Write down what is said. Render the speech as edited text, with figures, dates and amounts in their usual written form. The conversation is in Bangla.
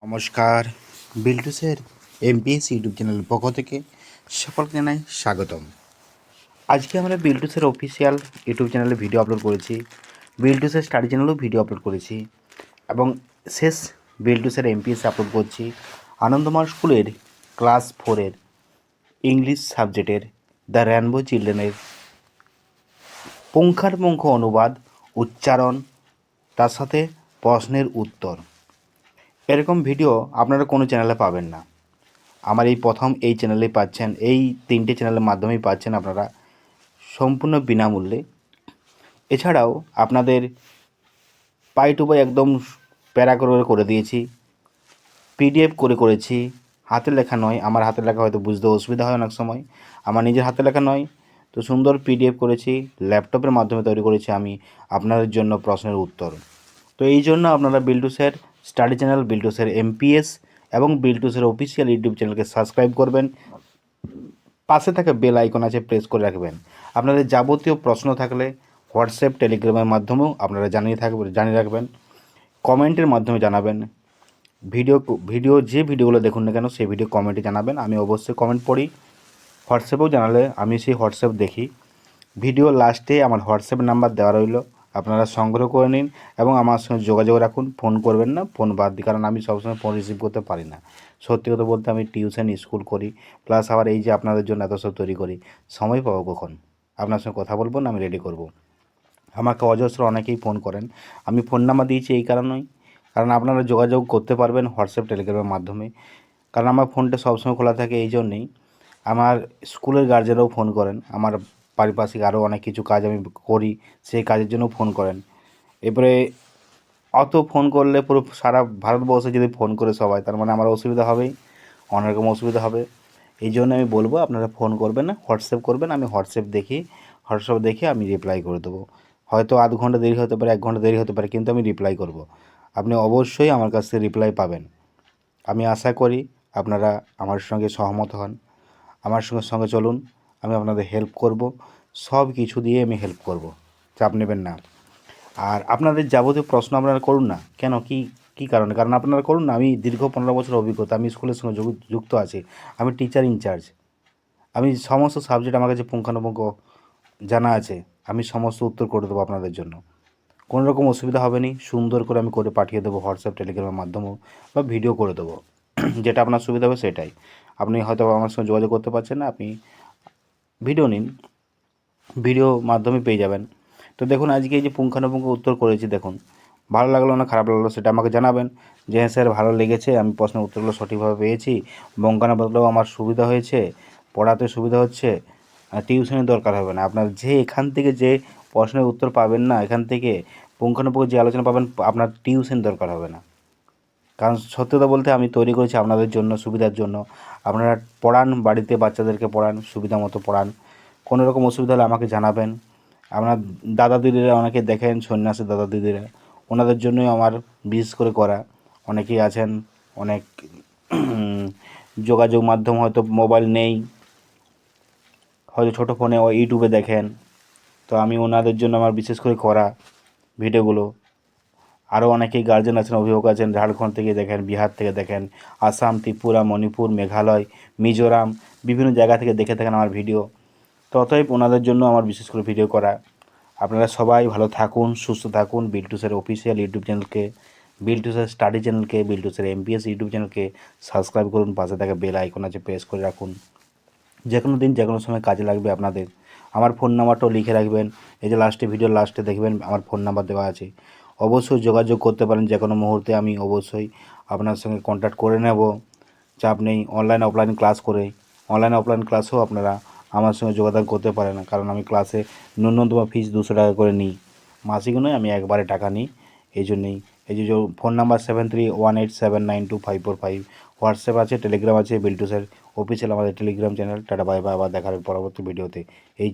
নমস্কার, বিল্টুসের এমপিএস ইউটিউব চ্যানেলের পক্ষ থেকে সকলকে জানাই স্বাগতম। আজকে আমরা বিল্টুসের অফিসিয়াল ইউটিউব চ্যানেলে ভিডিও আপলোড করেছি, বিল্টুসের স্টাডি চ্যানেলেও ভিডিও আপলোড করেছি এবং শেষ বিল্টুসের এমপিএস আপলোড করছি আনন্দমার স্কুলের ক্লাস 4-এর ইংলিশ সাবজেক্টের দ্য রেনবো চিলড্রেনের পুঙ্খানুপুঙ্খ অনুবাদ, উচ্চারণ, তার সাথে প্রশ্নের উত্তর। এরকম ভিডিও আপনারা কোনো চ্যানেলে পাবেন না। আমার এই প্রথম এই চ্যানেলেই পাচ্ছেন, এই 3টে চ্যানেলের মাধ্যমেই পাচ্ছেন আপনারা সম্পূর্ণ বিনামূল্যে। এছাড়াও আপনাদের পাই টু পাই একদম প্যারা করে দিয়েছি, পিডিএফ করেছি, হাতের লেখা নয়। আমার হাতের লেখা হয়তো বুঝতে অসুবিধা হয় অনেক সময়, আমার নিজের হাতের লেখা নয়, তো সুন্দর পিডিএফ করেছি, ল্যাপটপের মাধ্যমে তৈরি করেছি আমি আপনাদের জন্য প্রশ্নের উত্তর। তো এই জন্য আপনারা বিল্টুসের স্টাডি চ্যানেল, বিল্টুসের এমপিএস এবং বিল্টুসের অফিসিয়াল ইউটিউব চ্যানেলকে সাবস্ক্রাইব করবেন। পাশে থাকা বেল আইকন আছে, প্রেস করে রাখবেন। আপনাদের যাবতীয় প্রশ্ন থাকলে হোয়াটসঅ্যাপ, টেলিগ্রামের মাধ্যমেও আপনারা জানিয়ে রাখবেন, কমেন্টের মাধ্যমে জানাবেন। ভিডিও যে ভিডিওগুলো দেখুন না কেন সেই ভিডিও কমেন্টে জানাবেন, আমি অবশ্যই কমেন্ট পড়ি। হোয়াটসঅ্যাপেও জানালে আমি সেই হোয়াটসঅ্যাপ দেখি। ভিডিও লাস্টে আমার হোয়াটসঅ্যাপ নাম্বার দেওয়া রইল, আপনারা সংগ্রহ করে নিন এবং আমার সঙ্গে যোগাযোগ রাখুন। ফোন করবেন না, ফোন বাদ দিই, কারণ আমি সবসময় ফোন রিসিভ করতে পারি না। সত্যি কথা বলতে আমি টিউশন স্কুল করি, প্লাস আবার এই যে আপনাদের জন্য এত সব তৈরি করি, সময় পাবো কখন আপনার সঙ্গে কথা বলবো না, আমি রেডি করব। আমাকে অজস্র অনেকেই ফোন করেন, আমি ফোন নাম্বার দিয়েছি এই কারণেই, কারণ আপনারা যোগাযোগ করতে পারবেন হোয়াটসঅ্যাপ, টেলিগ্রামের মাধ্যমে। কারণ আমার ফোনটা সবসময় খোলা থাকে এই জন্যেই। আমার স্কুলের গার্জেনরাও ফোন করেন, আমার পারিপার্শ্বিক আরও অনেক কিছু কাজ আমি করি, সেই কাজের জন্য ফোন করেন। এরপরে অত ফোন করলে পুরো সারা ভারতবর্ষে যদি ফোন করে সবাই, তার মানে আমার অসুবিধা হবেই, অনেক রকম অসুবিধা হবে। এই জন্য আমি বলবো আপনারা ফোন করবেন না, হোয়াটসঅ্যাপ করবেন। আমি হোয়াটসঅ্যাপ দেখে আমি রিপ্লাই করে দেবো। হয়তো আধ ঘন্টা দেরি হতে পারে, 1 ঘন্টা দেরি হতে পারে, কিন্তু আমি রিপ্লাই করব। আপনি অবশ্যই আমার কাছ থেকে রিপ্লাই পাবেন। আমি আশা করি আপনারা আমার সঙ্গে সহমত হন, আমার সঙ্গে চলুন। আমি আপনাদের হেল্প করব, সব কিছু দিয়ে আমি হেল্প করব, চাপ নেবেন না। আর আপনাদের যাবতীয় প্রশ্ন আপনারা করুন না কেন, কী কারণে, কারণ আপনারা করুন না। আমি দীর্ঘ 15 বছর অভিজ্ঞতা, আমি স্কুলের সঙ্গে যুক্ত আছি, আমি টিচার ইনচার্জ, আমি সমস্ত সাবজেক্ট আমার কাছে পুঙ্খানুপুঙ্খ জানা আছে, আমি সমস্ত উত্তর করে দেবো আপনাদের জন্য। কোনো রকম অসুবিধা হবে না, সুন্দর করে আমি করে পাঠিয়ে দেবো হোয়াটসঅ্যাপ, টেলিগ্রামের মাধ্যমেও, বা ভিডিও করে দেবো, যেটা আপনার সুবিধা হবে সেটাই। আপনি হয়তো আমার সঙ্গে যোগাযোগ করতে পারছেন না, আপনি ভিডিও নিন, ভিডিও মাধ্যমে পেয়ে যাবেন। তো দেখুন আজকে এই যে পুঙ্খানুপুঙ্খ উত্তর করেছি, দেখুন ভালো লাগলো না খারাপ লাগলো সেটা আমাকে জানাবেন, যে হ্যাঁ স্যার ভালো লেগেছে, আমি প্রশ্নের উত্তরগুলো সঠিকভাবে পেয়েছি, বঙ্গানো বদলেও আমার সুবিধা হয়েছে, পড়াতে সুবিধা হচ্ছে, টিউশনের দরকার হবে না। আপনার যে এখান থেকে যে প্রশ্নের উত্তর পাবেন না, এখান থেকে পুঙ্খানুপুঙ্খ যে আলোচনা পাবেন, আপনার টিউশন দরকার হবে না। কারণ সত্যতা বলতে আমি তৈরি করেছি আপনাদের জন্য, সুবিধার জন্য। আপনারা পড়ান, বাড়িতে বাচ্চাদেরকে পড়ান, সুবিধা মতো পড়ান। কোনো রকম অসুবিধা হলে আমাকে জানাবেন। আপনার দাদা দিদিরা অনেকে দেখেন, সন্ন্যাসী দাদা দিদিরা, ওনাদের জন্যই আমার বিশেষ করে করা। অনেকেই আছেন, অনেক যোগাযোগ মাধ্যম হয়তো মোবাইল নেই, হয়তো ছোটো ফোনে ইউটিউবে দেখেন, তো আমি ওনাদের জন্য আমার বিশেষ করে করা ভিডিওগুলো। আরও অনেকেই গার্জেন আছেন, অভিভাবক আছেন, ঝাড়খণ্ড থেকে দেখেন, বিহার থেকে দেখেন, আসাম, ত্রিপুরা, মণিপুর, মেঘালয়, মিজোরাম, বিভিন্ন জায়গা থেকে দেখে থাকেন আমার ভিডিও। তো অতএব ওনাদের জন্য আমার বিশেষ করে ভিডিও করা। আপনারা সবাই ভালো থাকুন, সুস্থ থাকুন। বিল্টুসের অফিসিয়াল ইউটিউব চ্যানেলকে, বিল্টুসের স্টাডি চ্যানেলকে, বিল্টুসের এমপিএস ইউটিউব চ্যানেলকে সাবস্ক্রাইব করুন। পাশে থাকা বেল আইকন আছে, প্রেস করে রাখুন। যে কোনো দিন যে কোনো সময় কাজে লাগবে আপনাদের। আমার ফোন নাম্বারটাও লিখে রাখবেন, এই যে ভিডিওর লাস্টে দেখবেন আমার ফোন নাম্বার দেওয়া আছে। অবশ্যই যোগাযোগ করতে পারেন যে কোনো মুহূর্তে, আমি অবশ্যই আপনার সঙ্গে কন্ট্যাক্ট করে নেব, চাপ নেই। অনলাইন অফলাইন ক্লাসেও আপনারা আমার সঙ্গে যোগাযোগ করতে পারেন, কারণ আমি ক্লাসে ন্যূনতম ফিস 200 টাকা করে নিই, মাসিক নয়, আমি একবারে টাকা নিই। এই জন্যেই এই যে ফোন নাম্বার 7318792545, হোয়াটসঅ্যাপ আছে, টেলিগ্রাম আছে, বিল্টুসের অফিসিয়াল আমাদের Telegram channel. Tata bye bye, আবার দেখার পরবর্তী ভিডিওতে। এই